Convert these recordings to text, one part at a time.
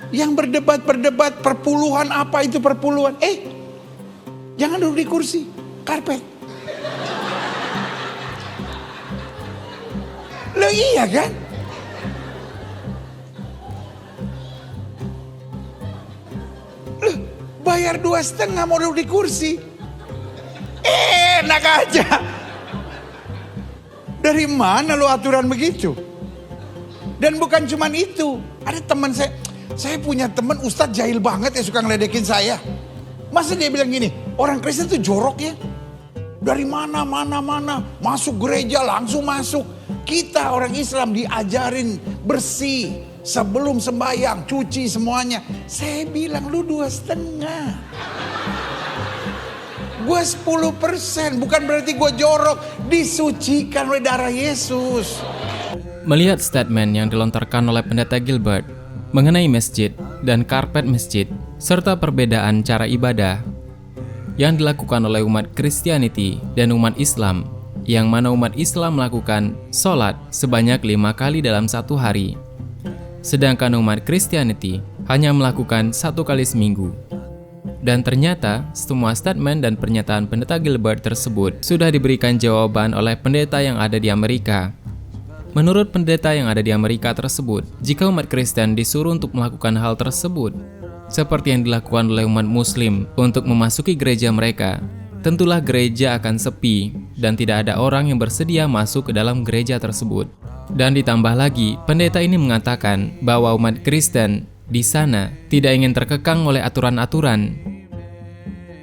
Yang berdebat perpuluhan, apa itu perpuluhan? Jangan duduk di kursi, karpet. Loh iya kan? Loh, bayar 2,5 mau duduk di kursi. Enak aja. Dari mana lo aturan begitu? Dan bukan cuman itu. Ada teman saya punya teman ustadz jahil banget ya, suka ngeledekin saya. Masa dia bilang gini, orang Kristen tuh jorok ya. Dari mana, masuk gereja langsung masuk. Kita orang Islam diajarin bersih sebelum sembahyang, cuci semuanya. Saya bilang lu 2,5. Gue 10%, bukan berarti gue jorok. Disucikan oleh darah Yesus. Melihat statement yang dilontarkan oleh Pendeta Gilbert mengenai masjid dan karpet masjid, serta perbedaan cara ibadah yang dilakukan oleh umat Kristianiti dan umat Islam, yang mana umat Islam melakukan sholat sebanyak 5 kali dalam satu hari, sedangkan umat Kristianiti hanya melakukan 1 kali seminggu. Dan ternyata semua statement dan pernyataan Pendeta Gilbert tersebut sudah diberikan jawaban oleh pendeta yang ada di Amerika. Menurut pendeta yang ada di Amerika tersebut, jika umat Kristen disuruh untuk melakukan hal tersebut, seperti yang dilakukan oleh umat Muslim untuk memasuki gereja mereka, tentulah gereja akan sepi dan tidak ada orang yang bersedia masuk ke dalam gereja tersebut. Dan ditambah lagi, pendeta ini mengatakan bahwa umat Kristen di sana tidak ingin terkekang oleh aturan-aturan.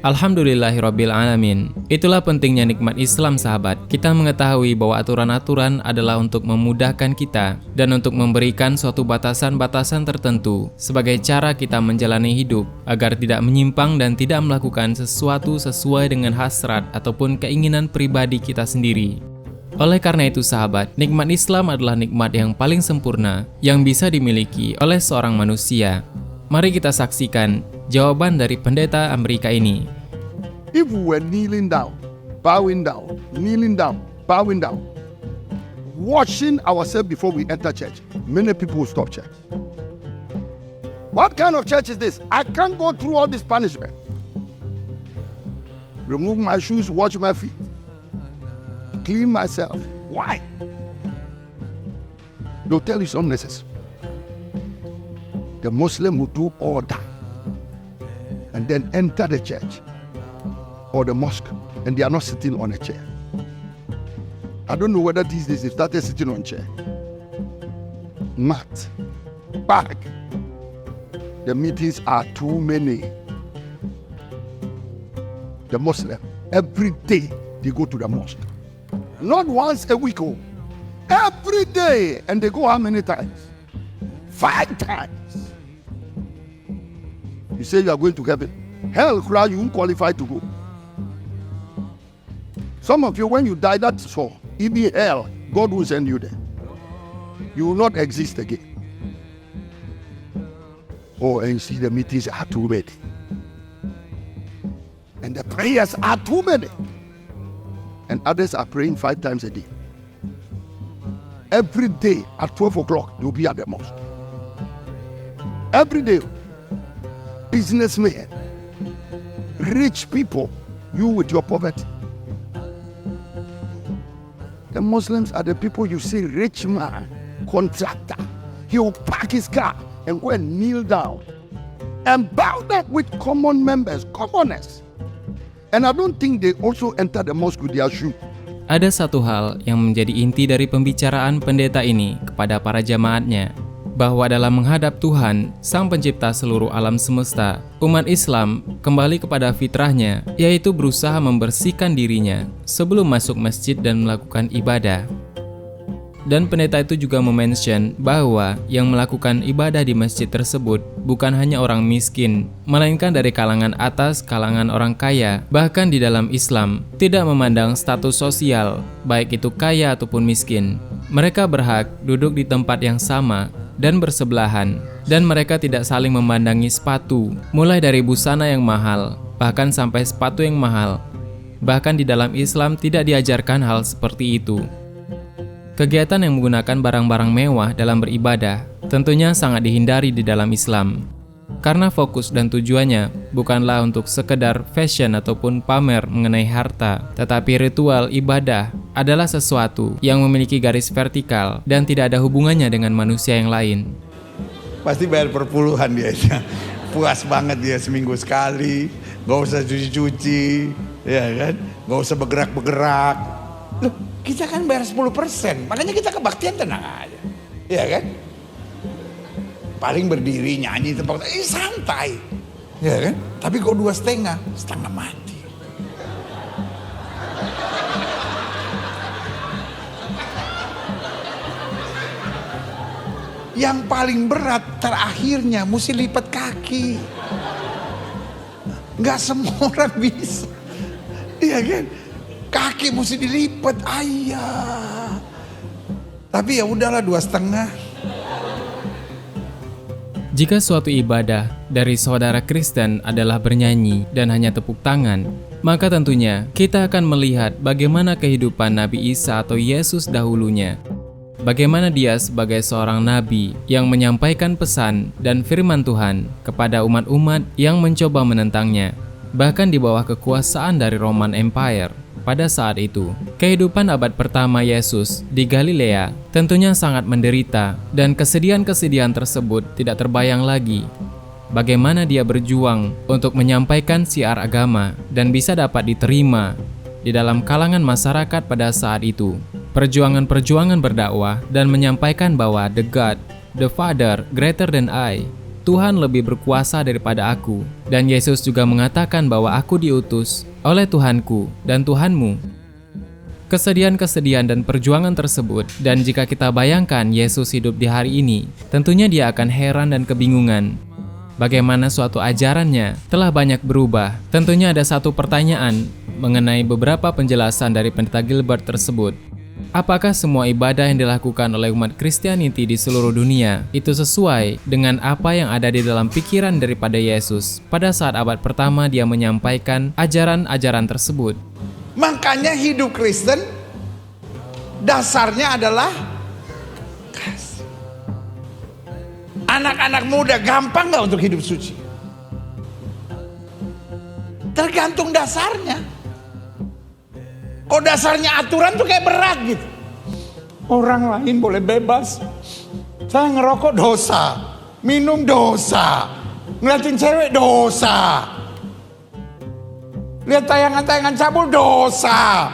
Alhamdulillahirrabbilalamin. Itulah pentingnya nikmat Islam, sahabat. Kita mengetahui bahwa aturan-aturan adalah untuk memudahkan kita dan untuk memberikan suatu batasan-batasan tertentu sebagai cara kita menjalani hidup agar tidak menyimpang dan tidak melakukan sesuatu sesuai dengan hasrat ataupun keinginan pribadi kita sendiri. Oleh karena itu, sahabat, nikmat Islam adalah nikmat yang paling sempurna yang bisa dimiliki oleh seorang manusia. Mari kita saksikan jawaban dari pendeta Amerika ini. If we were kneeling down, bowing down, kneeling down, bowing down, washing ourselves before we enter church, many people will stop church. What kind of church is this? I can't go through all this punishment. Remove my shoes, wash my feet, clean myself. Why? They'll tell you something necessary. The Muslim will do all that and then enter the church or the mosque, and they are not sitting on a chair. I don't know whether these days they started sitting on chair. Mat, bag. The meetings are too many. The Muslim, every day they go to the mosque. Not once a week, every day. And they go how many times? 5 times. You say you are going to heaven. Hell, you won't qualify to go. Some of you, when you die, that's all. Even hell, God will send you there. You will not exist again. Oh, and you see the meetings are too many. And the prayers are too many. And others are praying 5 times a day. Every day at 12 o'clock, you'll be at the mosque. Every day. Businessmen, rich people, you with your poverty. The Muslims are the people you see, rich man, contractor. He will park his car and go and kneel down and bow down with common members, commoners. And I don't think they also enter the mosque with their shoe. Ada satu hal yang menjadi inti dari pembicaraan pendeta ini kepada para jamaatnya, bahwa dalam menghadap Tuhan, Sang Pencipta seluruh alam semesta, umat Islam kembali kepada fitrahnya, yaitu berusaha membersihkan dirinya sebelum masuk masjid dan melakukan ibadah. Dan pendeta itu juga memention bahwa yang melakukan ibadah di masjid tersebut bukan hanya orang miskin, melainkan dari kalangan atas, kalangan orang kaya. Bahkan di dalam Islam, tidak memandang status sosial, baik itu kaya ataupun miskin. Mereka berhak duduk di tempat yang sama dan bersebelahan, dan mereka tidak saling memandangi sepatu, mulai dari busana yang mahal, bahkan sampai sepatu yang mahal. Bahkan di dalam Islam tidak diajarkan hal seperti itu. Kegiatan yang menggunakan barang-barang mewah dalam beribadah tentunya sangat dihindari di dalam Islam. Karena fokus dan tujuannya bukanlah untuk sekedar fashion ataupun pamer mengenai harta, tetapi ritual ibadah adalah sesuatu yang memiliki garis vertikal dan tidak ada hubungannya dengan manusia yang lain. Pasti bayar perpuluhan dia. Puas banget dia seminggu sekali, gak usah cuci-cuci, ya kan? Gak usah bergerak-bergerak. Loh, kita kan bayar 10%, makanya kita kebaktian tenang aja, ya kan? Paling berdiri nyanyi tempat santai, ya kan? Tapi kok 2,5, setengah mati. Yang paling berat terakhirnya mesti lipat kaki. Nggak semua orang bisa, iya kan? Kaki mesti dilipat, ayah. Tapi ya udahlah 2,5. Jika suatu ibadah dari saudara Kristen adalah bernyanyi dan hanya tepuk tangan, maka tentunya kita akan melihat bagaimana kehidupan Nabi Isa atau Yesus dahulunya. Bagaimana dia sebagai seorang nabi yang menyampaikan pesan dan firman Tuhan kepada umat-umat yang mencoba menentangnya, bahkan di bawah kekuasaan dari Roman Empire. Pada saat itu, kehidupan abad pertama Yesus di Galilea tentunya sangat menderita dan kesedihan-kesedihan tersebut tidak terbayang lagi. Bagaimana dia berjuang untuk menyampaikan siar agama dan bisa dapat diterima di dalam kalangan masyarakat pada saat itu. Perjuangan-perjuangan berdakwah dan menyampaikan bahwa the God, the Father greater than I, Tuhan lebih berkuasa daripada aku. Dan Yesus juga mengatakan bahwa aku diutus oleh Tuhanku dan Tuhanmu. Kesedihan-kesedihan dan perjuangan tersebut, dan jika kita bayangkan Yesus hidup di hari ini, tentunya dia akan heran dan kebingungan. Bagaimana suatu ajarannya telah banyak berubah. Tentunya ada satu pertanyaan mengenai beberapa penjelasan dari Pendeta Gilbert tersebut. Apakah semua ibadah yang dilakukan oleh umat Kristianiti di seluruh dunia itu sesuai dengan apa yang ada di dalam pikiran daripada Yesus pada saat abad pertama dia menyampaikan ajaran-ajaran tersebut? Makanya hidup Kristen dasarnya adalah kasih. Anak-anak muda gampang gak untuk hidup suci? Tergantung dasarnya. Kok dasarnya aturan tuh kayak berat gitu. Orang lain boleh bebas, saya ngerokok dosa, minum dosa, ngeliatin cewek dosa, lihat tayangan-tayangan cabul dosa.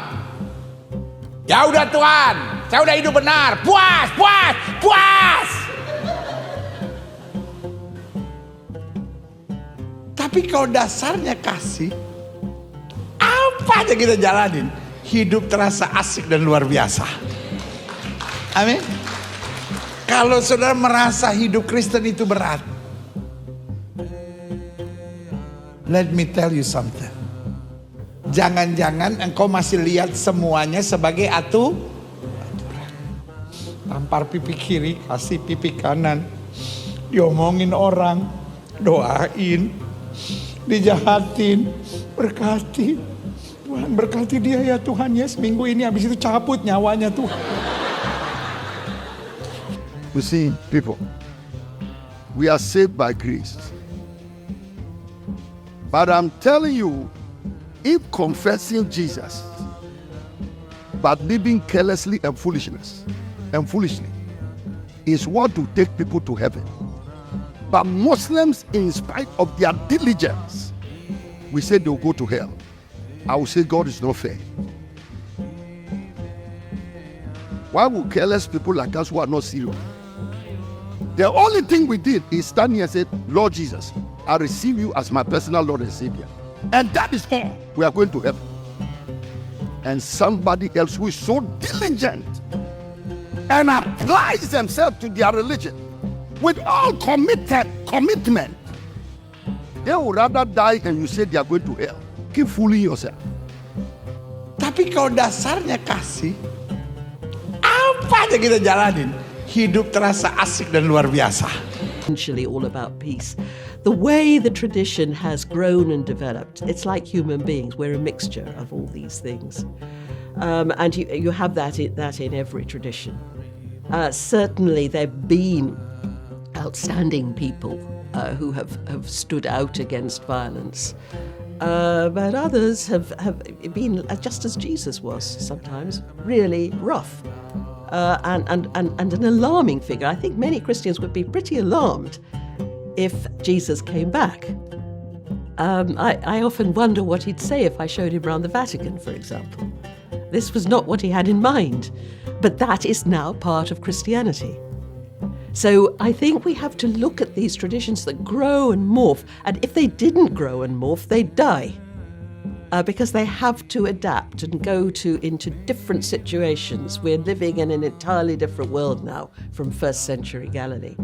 Ya udah Tuhan, saya udah hidup benar, puas. Tapi kalau dasarnya kasih, apa aja kita jalanin, hidup terasa asik dan luar biasa. Amin. Kalau saudara merasa hidup Kristen itu berat, let me tell you something. Jangan-jangan engkau masih lihat semuanya sebagai aturan. Tampar pipi kiri, kasih pipi kanan. Diomongin orang, doain, dijahatin, berkati. Tuhan berkati dia ya Tuhan ya, seminggu ini habis itu cabut nyawanya Tuhan. You see, people, we are saved by grace. But I'm telling you, if confessing Jesus, but living carelessly and foolishly, is what to take people to heaven. But Muslims, in spite of their diligence, we say they'll go to hell. I will say God is not fair. Why would careless people like us who are not serious? The only thing we did is stand here and say, Lord Jesus, I receive you as my personal Lord and Savior. And that is all. We are going to heaven. And somebody else who is so diligent and applies themselves to their religion with all commitment, they would rather die and you say they are going to hell. Keep fooling yourself. Tapi kalau dasarnya kasih, apa aja kita jalanin, hidup terasa asik dan luar biasa. Essentially all about peace. The way the tradition has grown and developed, it's like human beings. We're a mixture of all these things. And you have that in every tradition. Certainly, there've been outstanding people who have stood out against violence. But others have been, just as Jesus was sometimes, really rough and an alarming figure. I think many Christians would be pretty alarmed if Jesus came back. I often wonder what he'd say if I showed him around the Vatican, for example. This was not what he had in mind, but that is now part of Christianity. So I think we have to look at these traditions that grow and morph, and if they didn't grow and morph, they'd die, because they have to adapt and go into different situations. We're living in an entirely different world now from first century Galilee.